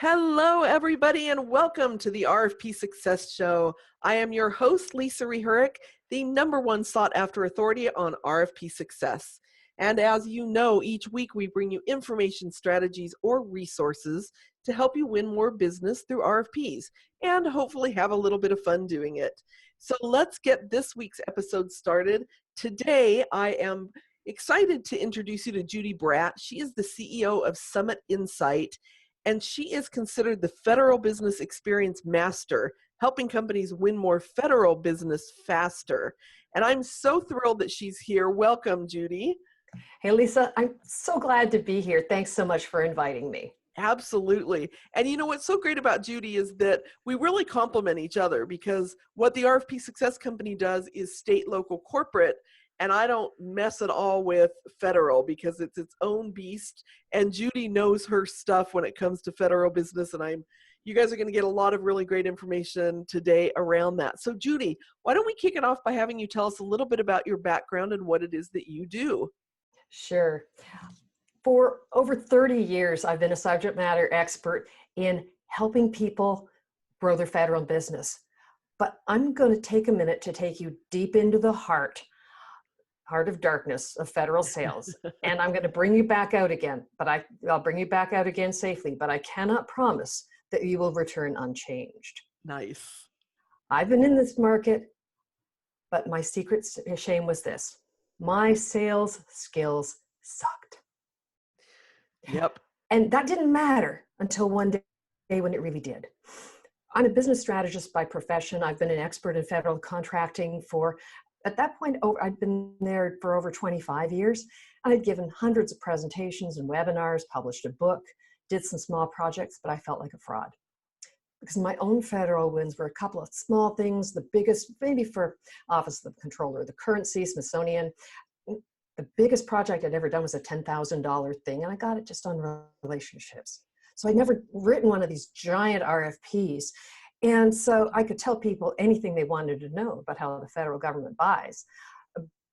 Hello, everybody, and welcome to the RFP Success Show. I am your host, Lisa Rehurick, the #1 sought-after authority on RFP success. And as you know, each week we bring you information, strategies, or resources to help you win more business through RFPs and hopefully have a little bit of fun doing it. So let's get this week's episode started. Today, I am excited to introduce you to Judy Bradt. She is the CEO of Summit Insight, and she is considered the Federal Business Experience Master, helping companies win more federal business faster. And I'm so thrilled that she's here. Welcome, Judy. Hey, Lisa, I'm so glad to be here. Thanks so much for inviting me. Absolutely. And you know what's so great about Judy is that we really complement each other, because what the RFP Success Company does is state, local, corporate, and I don't mess at all with federal because it's its own beast. And Judy knows her stuff when it comes to federal business. And you guys are going to get a lot of really great information today around that. So Judy, why don't we kick it off by having you tell us a little bit about your background and what it is that you do? Sure. For over 30 years, I've been a subject matter expert in helping people grow their federal business. But I'm going to take a minute to take you deep into the heart of darkness of federal sales. And I'm going to bring you back out again, but I'll bring you back out again safely, but I cannot promise that you will return unchanged. Nice. I've been in this market, but my secret shame was this: my sales skills sucked. Yep. And that didn't matter until one day when it really did. I'm a business strategist by profession. I've been an expert in federal contracting at that point, I'd been there for over 25 years. I'd given hundreds of presentations and webinars, published a book, did some small projects, but I felt like a fraud. Because my own federal wins were a couple of small things, the biggest, maybe for Office of the Controller, the Currency, Smithsonian. The biggest project I'd ever done was a $10,000 thing, and I got it just on relationships. So I'd never written one of these giant RFPs. And so I could tell people anything they wanted to know about how the federal government buys,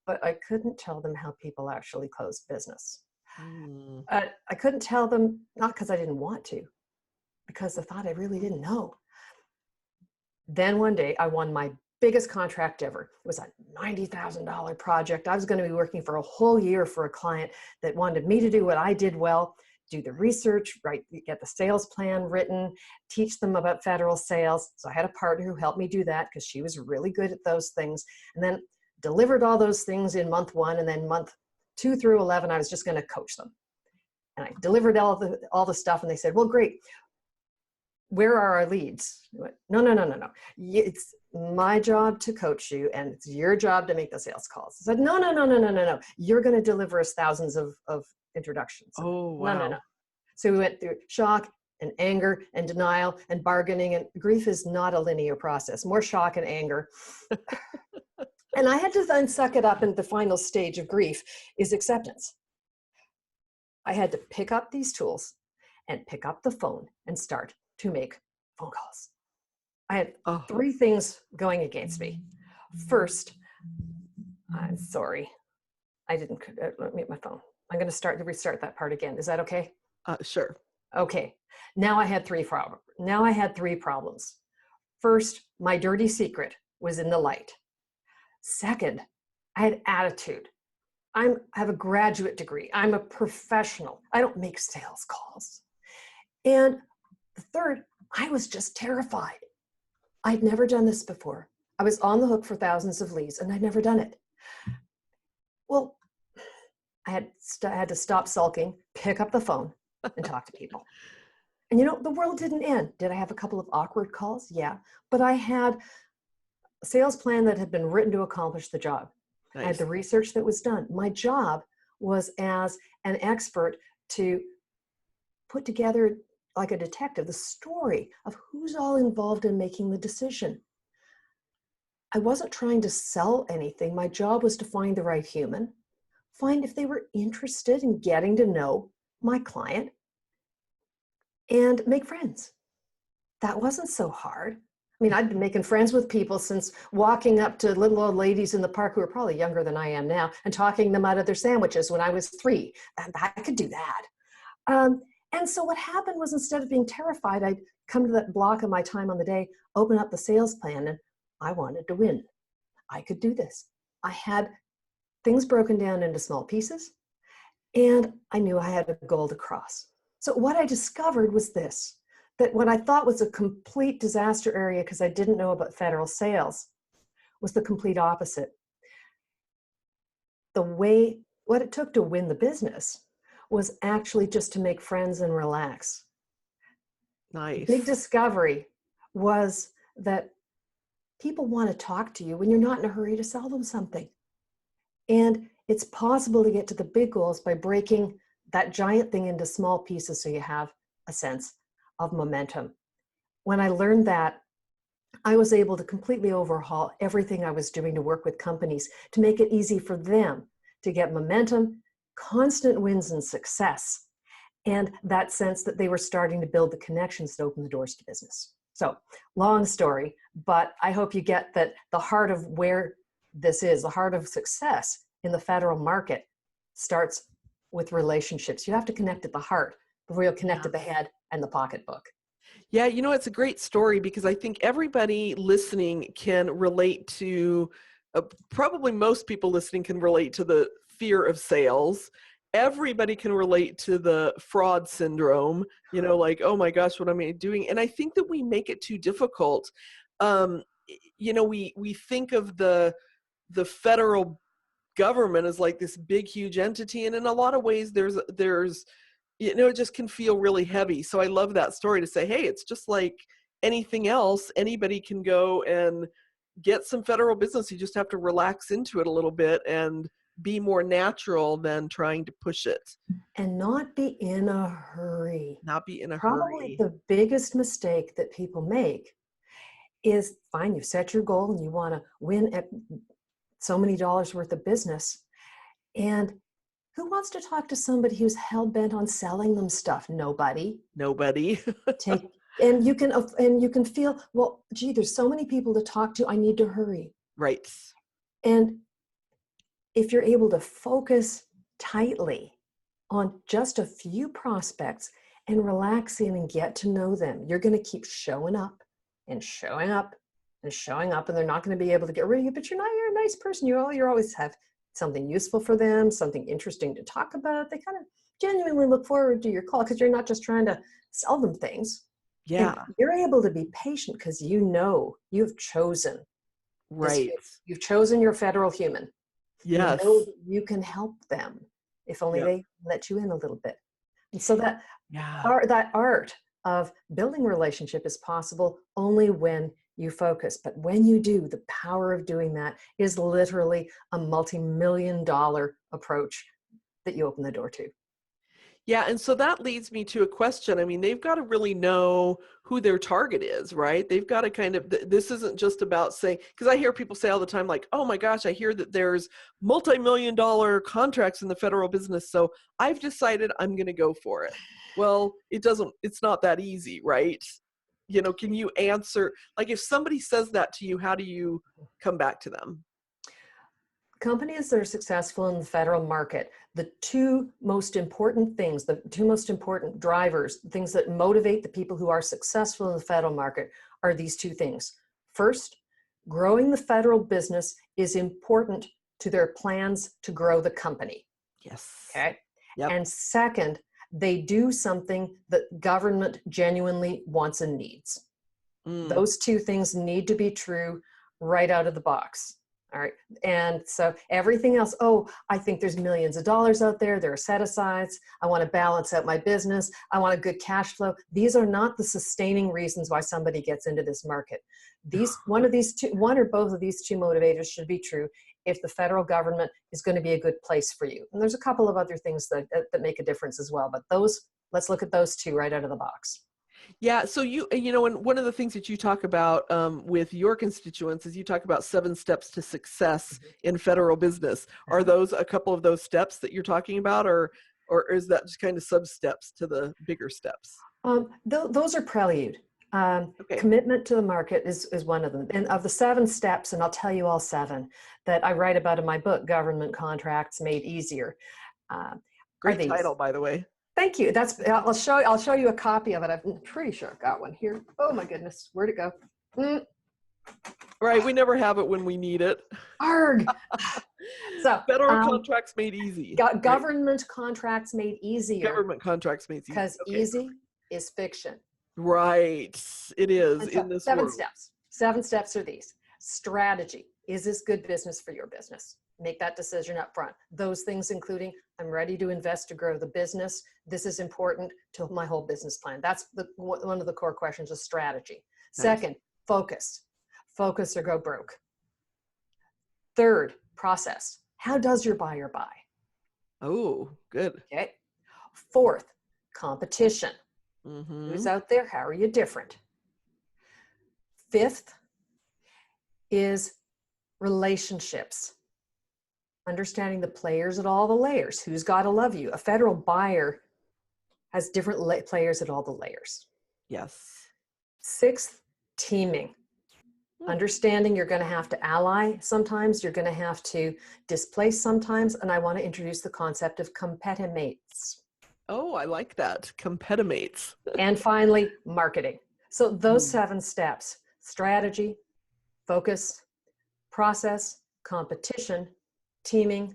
but I couldn't tell them how people actually close business. I couldn't tell them, not because I didn't want to, because I thought I really didn't know. Then one day I won my biggest contract ever. It was a $90,000 project. I was going to be working for a whole year for a client that wanted me to do what I did well: do the research, get the sales plan written, teach them about federal sales. So I had a partner who helped me do that because she was really good at those things, and then delivered all those things in month 1, and then month 2 through 11, I was just going to coach them. And I delivered all the stuff, and they said, well, great. Where are our leads? I went, no. It's my job to coach you, and it's your job to make the sales calls. I said, no. You're going to deliver us thousands of introductions. Oh, wow. No. So we went through shock and anger and denial and bargaining, and grief is not a linear process. More shock and anger. And I had to then suck it up, and the final stage of grief is acceptance. I had to pick up these tools and pick up the phone and start to make phone calls. I had 3 things going against me. First, I'm sorry. I didn't mute my phone. I'm going to restart that part again. Is that okay? Sure. Okay. Now I had 3 problems. First, my dirty secret was in the light. Second, I had attitude. I have a graduate degree. I'm a professional. I don't make sales calls. And the third, I was just terrified. I'd never done this before. I was on the hook for thousands of leads, and I'd never done it. Well, I had to stop sulking, pick up the phone, and talk to people. And the world didn't end. Did I have a couple of awkward calls? Yeah. But I had a sales plan that had been written to accomplish the job. Nice. I had the research that was done. My job was, as an expert, to put together, like a detective, the story of who's all involved in making the decision. I wasn't trying to sell anything. My job was to find the right human, find if they were interested in getting to know my client, and make friends. That wasn't so hard. I mean, I'd been making friends with people since walking up to little old ladies in the park who are probably younger than I am now and talking them out of their sandwiches when I was 3. And I could do that. And so what happened was, instead of being terrified, I'd come to that block of my time on the day, open up the sales plan, and I wanted to win. I could do this. I had things broken down into small pieces, and I knew I had a goal to cross. So what I discovered was this, that what I thought was a complete disaster area because I didn't know about federal sales was the complete opposite. What it took to win the business was actually just to make friends and relax. The big Nice. discovery was that people want to talk to you when you're not in a hurry to sell them something. And it's possible to get to the big goals by breaking that giant thing into small pieces so you have a sense of momentum. When I learned that, I was able to completely overhaul everything I was doing to work with companies to make it easy for them to get momentum, constant wins and success, and that sense that they were starting to build the connections that open the doors to business. So, long story, but I hope you get that the heart of where this is, the heart of success in the federal market, starts with relationships. You have to connect at the heart before you'll connect at the head and the pocketbook. Yeah, it's a great story because I think everybody listening can relate to, probably most people listening can relate to the fear of sales. Everybody can relate to the fraud syndrome, like, oh my gosh, what am I doing? And I think that we make it too difficult. We think of the federal government as like this big, huge entity. And in a lot of ways, there's it just can feel really heavy. So I love that story to say, hey, it's just like anything else. Anybody can go and get some federal business. You just have to relax into it a little bit and be more natural than trying to push it. And not be in a hurry. Not be in a Probably hurry. the biggest mistake that people make is, fine, you set your goal and you want to win at so many dollars worth of business. And who wants to talk to somebody who's hell-bent on selling them stuff? Nobody. Nobody. And you can feel, well, gee, there's so many people to talk to. I need to hurry. Right. And if you're able to focus tightly on just a few prospects and relax in and get to know them, you're going to keep showing up and showing up and showing up, and they're not going to be able to get rid of you. But you're a nice person. You always have something useful for them, something interesting to talk about. They kind of genuinely look forward to your call because you're not just trying to sell them things. Yeah. And you're able to be patient because you've chosen Right. You've chosen your federal human. Yes. You know that you can help them if only they let you in a little bit. And so that art of building a relationship is possible only when you focus. But when you do, the power of doing that is literally a multi-million-dollar approach that you open the door to. Yeah, and so that leads me to a question. I mean, they've got to really know who their target is, right? They've got to kind of, this isn't just about saying, because I hear people say all the time, like, oh my gosh, I hear that there's multi-million-dollar contracts in the federal business, so I've decided I'm going to go for it. Well, it's not that easy, right? Can you answer, like if somebody says that to you, how do you come back to them? Companies that are successful in the federal market, the two most important things, the two most important drivers, things that motivate the people who are successful in the federal market are these two things. First, growing the federal business is important to their plans to grow the company. Yes. Okay. Yep. And second, they do something that government genuinely wants and needs. Those two things need to be true right out of the box. All right. And so everything else, I think there's millions of dollars out there. There are set-asides. I want to balance out my business. I want a good cash flow. These are not the sustaining reasons why somebody gets into this market. One or both of these two motivators should be true if the federal government is going to be a good place for you. And there's a couple of other things that make a difference as well. But let's look at those two right out of the box. Yeah. So and one of the things that you talk about with your constituents is you talk about 7 steps to success in federal business. Are those a couple of those steps that you're talking about, or is that just kind of sub steps to the bigger steps? Those are prelude. Okay. Commitment to the market is one of them. And of the 7 steps, and I'll tell you all 7 that I write about in my book, Government Contracts Made Easier. Great title, by the way. Thank you. I'll show you a copy of it. I'm pretty sure I've got one here. Oh my goodness, where'd it go? Right, we never have it when we need it. Arg. So Federal contracts made easy. Government contracts made easier. Government contracts made easy. Because easy is fiction. Right, it is in this world. 7 steps. 7 steps are these. Strategy. Is this good business for your business? Make that decision up front. Those things including, I'm ready to invest to grow the business. This is important to my whole business plan. That's one of the core questions of strategy. Nice. Second, focus. Focus or go broke. Third, process. How does your buyer buy? Oh, good. Okay. Fourth, competition. Mm-hmm. Who's out there? How are you different? Fifth is relationships. Understanding the players at all the layers. Who's got to love you? A federal buyer has different players at all the layers. Yes. Sixth, teaming. Understanding you're going to have to ally sometimes, you're going to have to displace sometimes, and I want to introduce the concept of competimates. Oh, I like that. Competimates. And finally, marketing. So those 7 steps: strategy, focus, process, competition, teaming,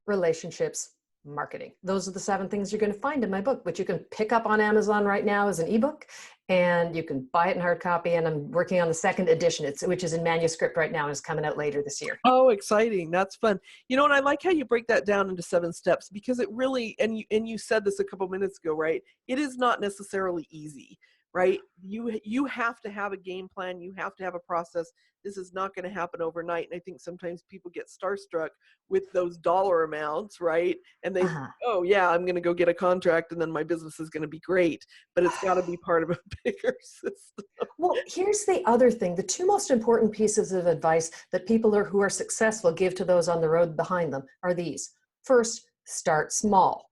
relationships, marketing. Those are the 7 things you're going to find in my book, which you can pick up on Amazon right now as an ebook, and you can buy it in hard copy. And I'm working on the 2nd edition, which is in manuscript right now and is coming out later this year. Oh, exciting. That's fun. You know, and I like how you break that down into 7 steps, because it really, and you said this a couple minutes ago, right? It is not necessarily easy, right? You have to have a game plan. You have to have a process. This is not going to happen overnight. And I think sometimes people get starstruck with those dollar amounts, right? And they, oh yeah, I'm going to go get a contract and then my business is going to be great. But it's got to be part of a bigger system. Well, here's the other thing. The 2 most important pieces of advice that people who are successful give to those on the road behind them are these. First, start small.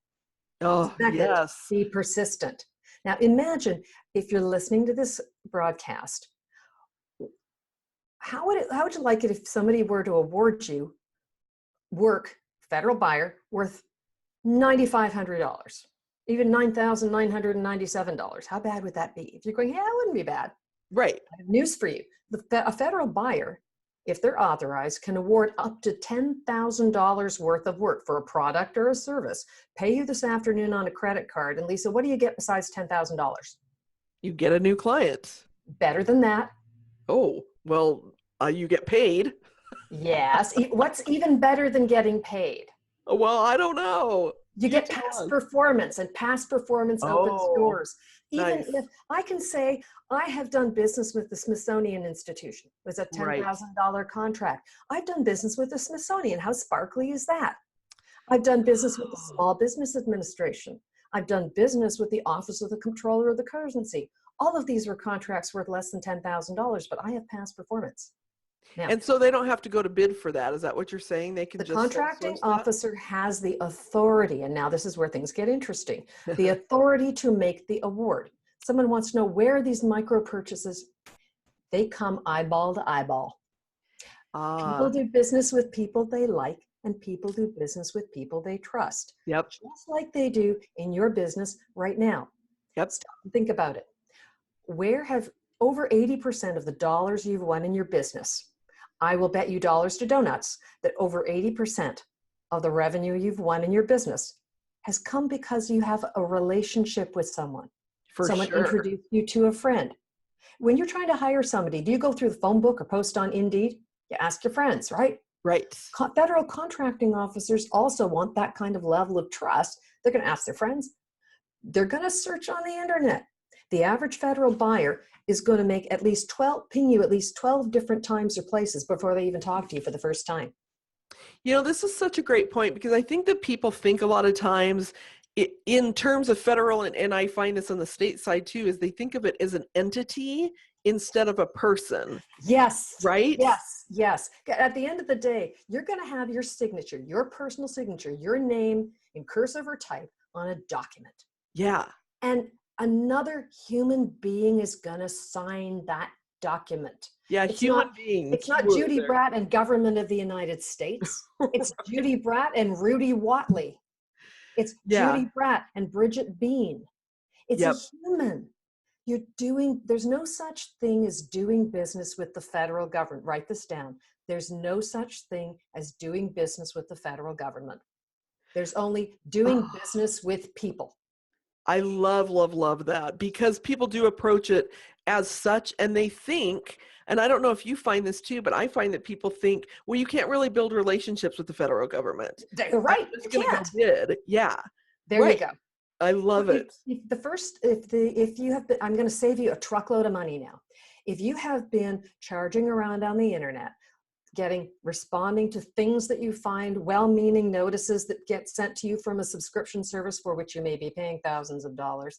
Oh, Second, yes. be persistent. Now imagine if you're listening to this broadcast, how would you like it if somebody were to award you work, federal buyer, worth $9,500, even $9,997? How bad would that be? If you're going, yeah, it wouldn't be bad. Right. I have news for you. A federal buyer, if they're authorized, can award up to $10,000 worth of work for a product or a service. Pay you this afternoon on a credit card. And Lisa, what do you get besides $10,000? You get a new client. Better than that. Oh, well, you get paid. Yes. What's even better than getting paid? Well, I don't know. You get past performance, and past performance opens doors. Even if I can say, I have done business with the Smithsonian Institution. It was a $10,000 contract. I've done business with the Smithsonian. How sparkly is that? I've done business with the Small Business Administration. I've done business with the Office of the Comptroller of the Currency. All of these were contracts worth less than $10,000, but I have past performance. Now, and so they don't have to go to bid for that. Is that what you're saying? They can the just contracting officer has the authority, and now this is where things get interesting, the authority to make the award. Someone wants to know where are these micro purchases? They come eyeball to eyeball. People do business with people they like, and people do business with people they trust. Yep. Just like they do in your business right now. Yep. Stop and think about it. Where have over 80% of the dollars you've won in your business, I will bet you dollars to donuts that over 80% of the revenue you've won in your business has come because you have a relationship with someone. Someone introduced you to a friend. When you're trying to hire somebody, do you go through the phone book or post on Indeed? You ask your friends, right? Right. Federal contracting officers also want that kind of level of trust. They're going to ask their friends. They're going to search on the internet. The average federal buyer is going to make ping you at least 12 different times or places before they even talk to you for the first time. You know, this is such a great point, because I think that people think a lot of times in terms of federal, and I find this on the state side too, is they think of it as an entity instead of a person. Yes. Right? Yes. Yes. At the end of the day, you're going to have your signature, your personal signature, your name in cursive or type on a document. Yeah. And another human being is going to sign that document. Yeah, human beings. It's not Judy Bradt and government of the United States. It's Judy Bradt and Rudy Watley. It's Yeah. Judy Bradt and Bridget Bean. It's a Yep. human. There's no such thing as doing business with the federal government. Write this down. There's no such thing as doing business with the federal government. There's only doing business with people. I love, love, love that, because people do approach it as such, and they think, and I don't know if you find this too, but I find that people think, well, you can't really build relationships with the federal government. They're I'm right. You just going to go can't. bid. Yeah. There you Right. go. I love it. If you have been, I'm going to save you a truckload of money now. If you have been charging around on the internet, responding to things that you find, well-meaning notices that get sent to you from a subscription service for which you may be paying thousands of dollars,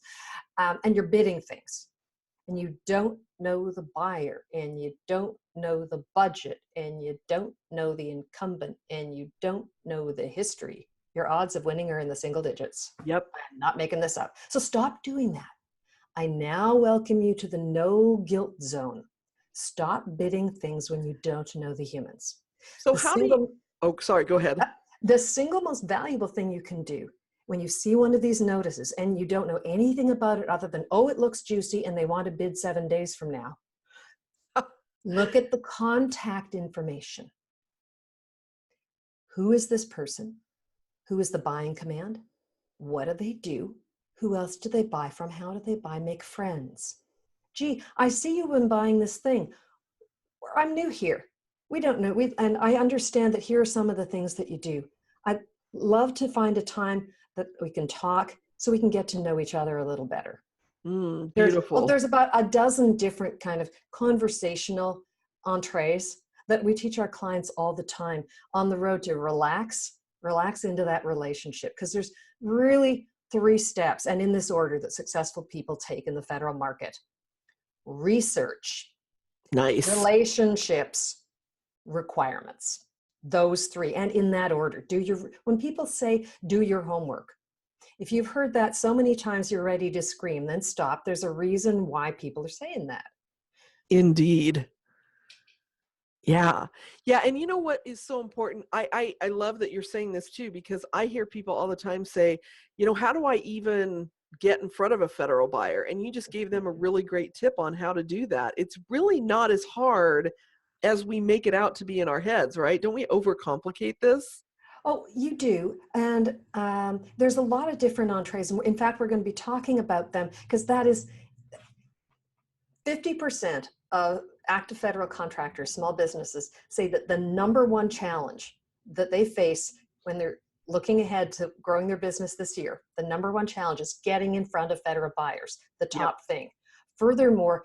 and you're bidding things, and you don't know the buyer, and you don't know the budget, and you don't know the incumbent, and you don't know the history, your odds of winning are in the single digits. Yep. I'm not making this up. So stop doing that. I now welcome you to the no guilt zone. Stop bidding things when you don't know the humans. So oh, sorry, go ahead. The single most valuable thing you can do when you see one of these notices and you don't know anything about it other than, oh, it looks juicy and they want to bid 7 days from now. Look at the contact information. Who is this person? Who is the buying command? What do they do? Who else do they buy from? How do they buy? Make friends. Gee, I see you've been buying this thing. I'm new here. We don't know. And I understand that here are some of the things that you do. I'd love to find a time that we can talk so we can get to know each other a little better. Beautiful. There's about a dozen different kind of conversational entrees that we teach our clients all the time on the road to relax into that relationship, because there's really 3 steps, and in this order, that successful people take in the federal market: research, Nice. relationships, requirements. Those 3, and in that order. When people say do your homework, if you've heard that so many times you're ready to scream, then stop. There's a reason why people are saying that. Indeed. Yeah. Yeah. And you know what is so important? I love that you're saying this too, because I hear people all the time say, how do I even get in front of a federal buyer? And you just gave them a really great tip on how to do that. It's really not as hard as we make it out to be in our heads, right? Don't we overcomplicate this? Oh, you do. And there's a lot of different entrees. In fact, we're going to be talking about them, because that is 50% of active federal contractors, small businesses, say that the number one challenge that they face when they're looking ahead to growing their business this year, the number one challenge is getting in front of federal buyers, the top thing. Furthermore,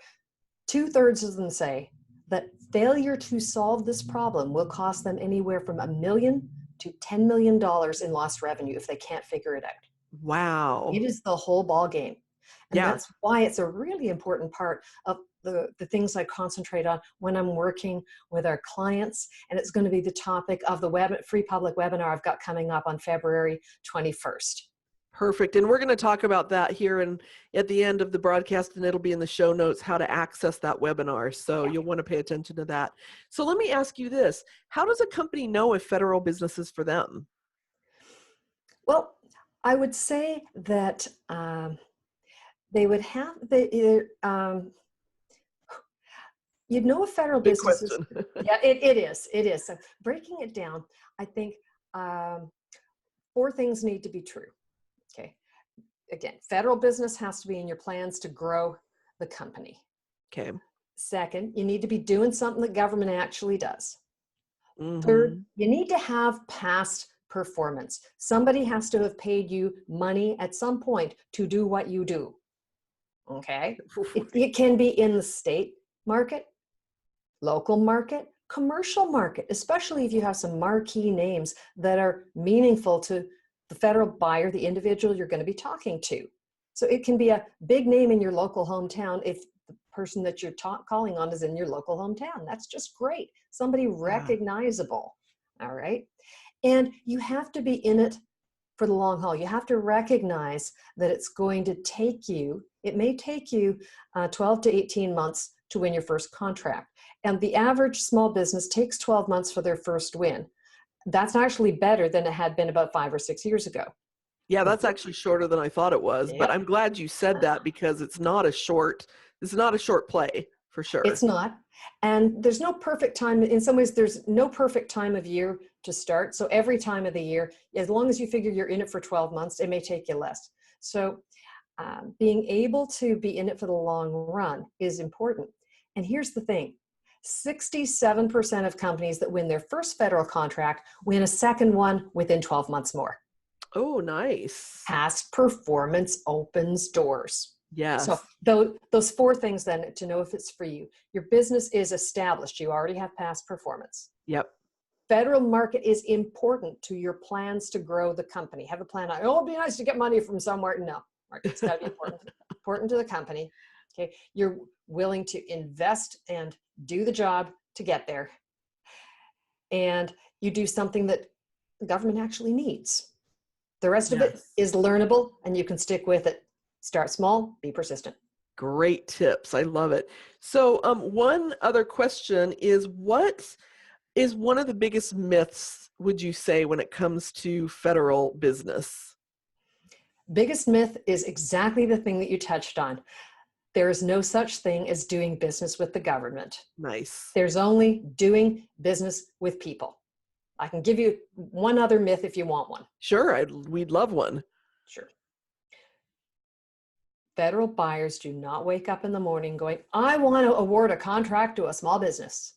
2/3 of them say that failure to solve this problem will cost them anywhere from $1 million to $10 million in lost revenue if they can't figure it out. Wow. It is the whole ball game. And Yeah. that's why it's a really important part of the things I concentrate on when I'm working with our clients. And it's going to be the topic of the free public webinar I've got coming up on February 21st. Perfect. And we're going to talk about that here and at the end of the broadcast, and it'll be in the show notes how to access that webinar. So you'll want to pay attention to that. So let me ask you this. How does a company know if federal business is for them? Well, I would say that they would have you'd know if federal Big business is, question. yeah, it is. So breaking it down, I think 4 things need to be true. Okay. Again, federal business has to be in your plans to grow the company. Okay. Second, you need to be doing something that government actually does. Mm-hmm. Third, you need to have past performance. Somebody has to have paid you money at some point to do what you do. Okay. It can be in the state market, local market, commercial market, especially if you have some marquee names that are meaningful to the federal buyer, the individual you're going to be talking to. So it can be a big name in your local hometown if the person that you're calling on is in your local hometown. That's just great. Somebody recognizable. All right. And you have to be in it for the long haul. You have to recognize that it's going to take you, it may take you 12 to 18 months to win your first contract. And the average small business takes 12 months for their first win. That's actually better than it had been about 5 or 6 years ago. Yeah, that's actually shorter than I thought it was, but Yep. I'm glad you said that because it's not a short play for sure. It's not. And there's no perfect time. In some ways, there's no perfect time of year to start. So every time of the year, as long as you figure you're in it for 12 months, it may take you less. So being able to be in it for the long run is important. And here's the thing. 67% of companies that win their first federal contract win a second one within 12 months more. Oh, nice. Past performance opens doors. So Yes. those four things then to know if it's for you. Your business is established. You already have past performance. Yep. Federal market is important to your plans to grow the company. Have a plan. Oh, it'd be nice to get money from somewhere. No, market's got to be important to the company. Okay. You're willing to invest and do the job to get there. And you do something that the government actually needs. The rest of it Yes. is learnable and you can stick with it. Start small, be persistent. Great tips. I love it. So, one other question is, what is one of the biggest myths, would you say, when it comes to federal business? Biggest myth is exactly the thing that you touched on. There is no such thing as doing business with the government. Nice. There's only doing business with people. I can give you one other myth if you want one. Sure, we'd love one. Sure. Federal buyers do not wake up in the morning going, I want to award a contract to a small business.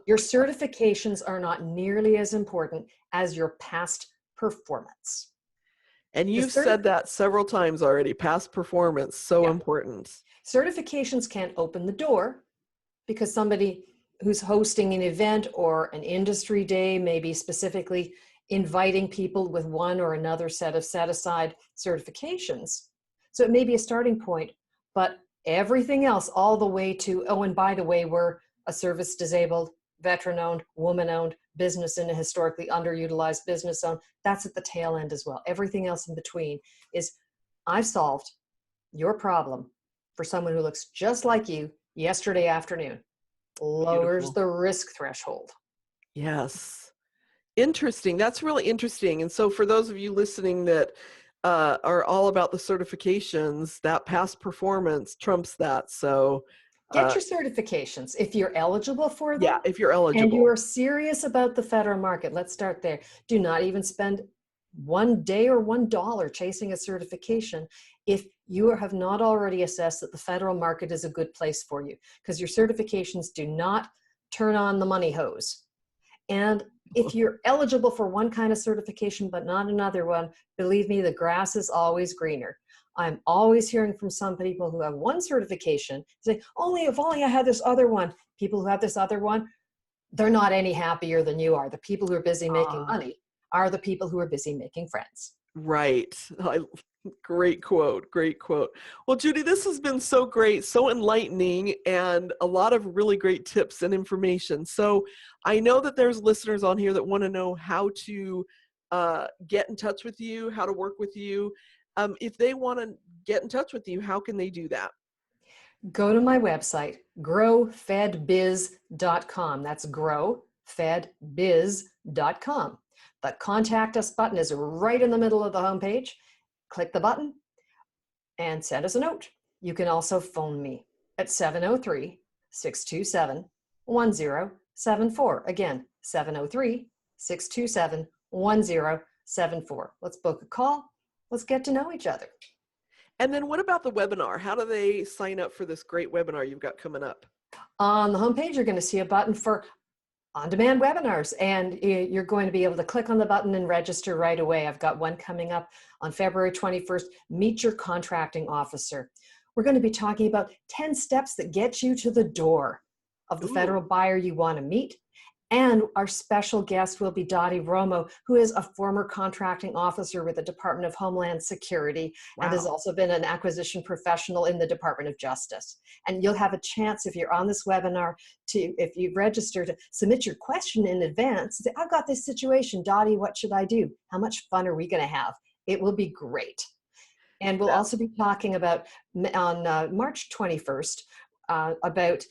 Your certifications are not nearly as important as your past performance. And The you've said that several times already. Past performance, so yeah. important. Certifications can't open the door because somebody who's hosting an event or an industry day may be specifically inviting people with one or another set of set aside certifications. So it may be a starting point, but everything else all the way to, oh, and by the way, we're a service disabled, veteran owned, woman owned business in a historically underutilized business zone. That's at the tail end as well. Everything else in between is, I've solved your problem for someone who looks just like you yesterday afternoon. Lowers Beautiful. the risk threshold. Yes. Interesting. That's really interesting. And so for those of you listening that are all about the certifications, that past performance trumps that. So Get your certifications if you're eligible for yeah, them if you're and you eligible. are serious about the federal market. Let's start there. Do not even spend one day or $1 chasing a certification if you have not already assessed that the federal market is a good place for you, because your certifications do not turn on the money hose. And if you're eligible for one kind of certification but not another one, believe me, the grass is always greener. I'm always hearing from some people who have one certification say, if only I had this other one. People who have this other one, they're not any happier than you are. The people who are busy making money are the people who are busy making friends. Right. Great quote. Great quote. Well, Judy, this has been so great, so enlightening, and a lot of really great tips and information. So I know that there's listeners on here that want to know how to get in touch with you, how to work with you. If they want to get in touch with you, how can they do that? Go to my website, growfedbiz.com. That's growfedbiz.com. The contact us button is right in the middle of the homepage. Click the button and send us a note. You can also phone me at 703-627-1074. Again, 703-627-1074. Let's book a call. Let's get to know each other. And then what about the webinar? How do they sign up for this great webinar you've got coming up? On the homepage, you're going to see a button for on-demand webinars, and you're going to be able to click on the button and register right away. I've got one coming up on February 21st, Meet Your Contracting Officer. We're going to be talking about 10 steps that get you to the door of the federal buyer you want to meet. And our special guest will be Dottie Romo, who is a former contracting officer with the Department of Homeland Security and has also been an acquisition professional in the Department of Justice. And you'll have a chance, if you're on this webinar, if you register, to submit your question in advance. Say, I've got this situation, Dottie, what should I do? How much fun are we going to have? It will be great. And we'll also be talking about, on March 21st, about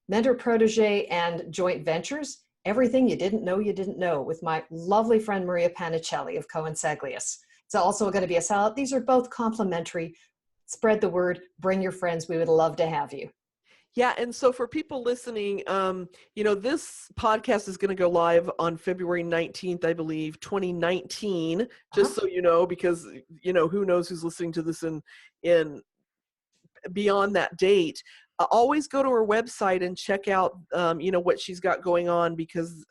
mentor-protege and joint ventures. Everything you didn't know, with my lovely friend Maria Panicelli of Cohen Saglius. It's It's also going to be a salad. These are both complimentary. Spread the word, bring your friends. We would love to have you. Yeah, and so for people listening, this podcast is going to go live on February 19th, I believe, 2019, just so you know, because, who knows who's listening to this in beyond that date. Always go to her website and check out, what she's got going on, because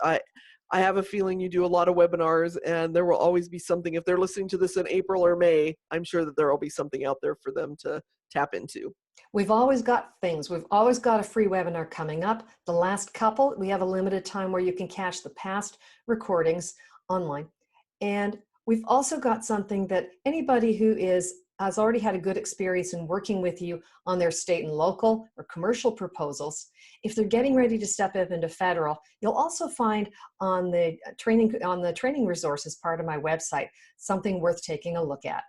I have a feeling you do a lot of webinars, and there will always be something. If they're listening to this in April or May, I'm sure that there will be something out there for them to tap into. We've always got things. We've always got a free webinar coming up. The last couple, we have a limited time where you can catch the past recordings online. And we've also got something that anybody who has already had a good experience in working with you on their state and local or commercial proposals, if they're getting ready to step up into federal, you'll also find on the training resources part of my website something worth taking a look at.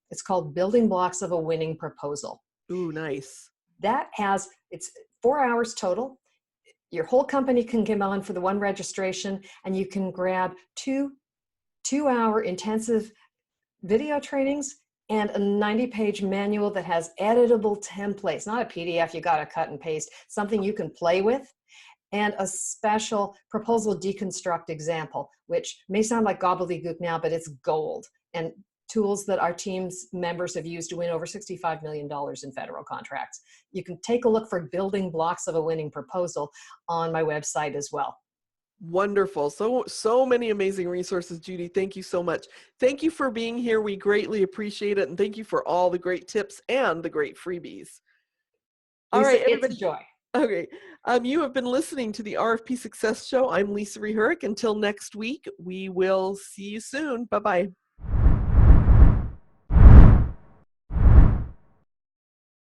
It's called Building Blocks of a Winning Proposal. Ooh, nice. It's 4 hours total. Your whole company can come on for the one registration, and you can grab two-hour intensive video trainings and a 90-page manual that has editable templates, not a PDF you got to cut and paste, something you can play with, and a special proposal deconstruct example, which may sound like gobbledygook now, but it's gold, and tools that our team's members have used to win over $65 million in federal contracts. You can take a look for Building Blocks of a Winning Proposal on my website as well. Wonderful. So many amazing resources, Judy. Thank you so much. Thank you for being here. We greatly appreciate it. And thank you for all the great tips and the great freebies. All Lisa, right, everybody. it's a joy. Okay. You have been listening to the RFP Success Show. I'm Lisa Rehurick. Until next week, we will see you soon. Bye-bye.